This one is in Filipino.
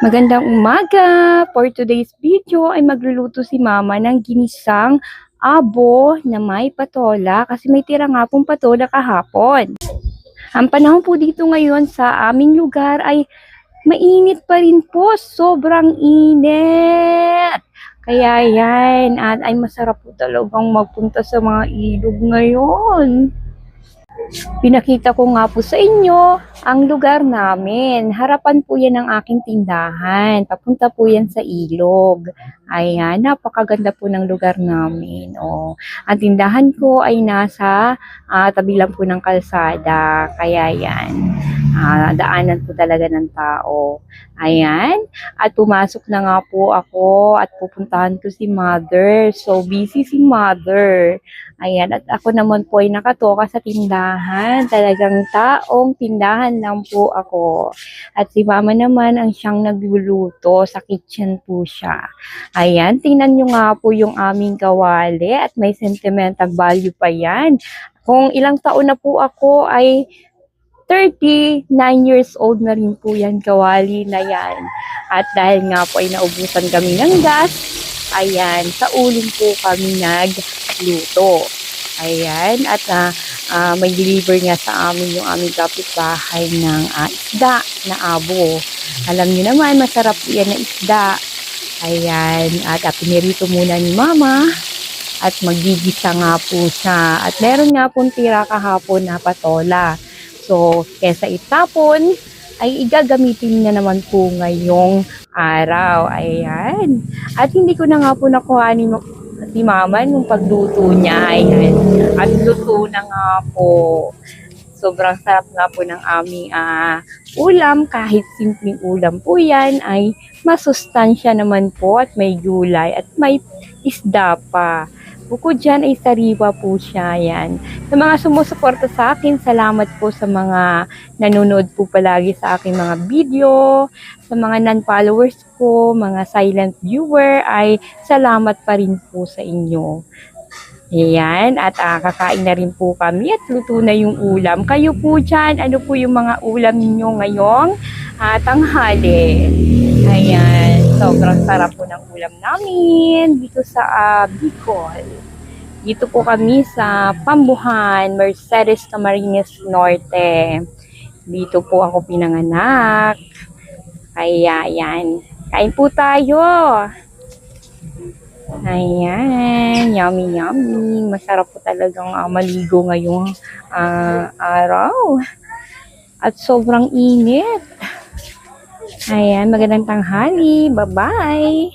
Magandang umaga! For today's video ay magluluto si mama ng ginisang abo na may patola kasi may tira nga pong patola kahapon. Ang panahon po dito ngayon sa aming lugar ay mainit pa rin po, sobrang init. Kaya yan, at ay masarap po talagang magpunta sa mga ilog ngayon. Pinakita ko nga po sa inyo ang lugar namin. Harapan po yan ng aking tindahan. Papunta po yan sa ilog. Ayan, napakaganda po ng lugar namin. Oh, ang tindahan ko ay nasa tabi lang po ng kalsada. Kaya yan, daanan po talaga ng tao. Ayan, at pumasok na nga po ako at pupuntahan ko si mother. So, busy si mother. Ayan, at ako naman po ay nakatoka sa tindahan. Talagang taong tindahan lang po ako. At si mama naman ang siyang nagluluto. Sa kitchen po siya. Ayan, tingnan nyo nga po yung aming kawali at may sentimental value pa yan. Kung ilang taon na po ako ay 39 years old na rin po yan, kawali na yan. At dahil nga po ay naubusan kami ng gas, ayan, sa uling po kami nagluto. Ayan, at may deliver nga sa amin yung aming kapitbahay ng isda na abo. Alam niyo naman, masarap yan na isda. Ayan, at pinirito muna ni mama at magigisa nga po siya. At meron nga pong tira kahapon na patola. So, kesa itapon, ay igagamitin niya naman po ngayong araw. Ayan. At hindi ko na nga po nakuha ni mama nung pagluto niya. Ayan. At luto na nga po. Sobrang sarap nga po ng aming ulam. Kahit simpleng ulam po yan, ay masustansya naman po at may gulay at may isda pa. Bukod dyan ay sariwa po siya yan. Sa mga sumusuporta sa akin, salamat po sa mga nanonood po palagi sa aking mga video. Sa mga non-followers ko, mga silent viewer, ay salamat pa rin po sa inyo. Ayan, at kakain na rin po kami at luto na yung ulam. Kayo po dyan, ano po yung mga ulam ninyo ngayong tanghali? Ayan, sobrang sarap po ng ulam namin dito sa Bicol. Dito po kami sa Pambuhan, Mercedes Camarines Norte. Dito po ako pinanganak. Kaya yan, kain po tayo. Ayan, yummy yummy. Masarap po talagang maligo ngayong araw. At sobrang init. Ayan, magandang tanghali. Bye-bye.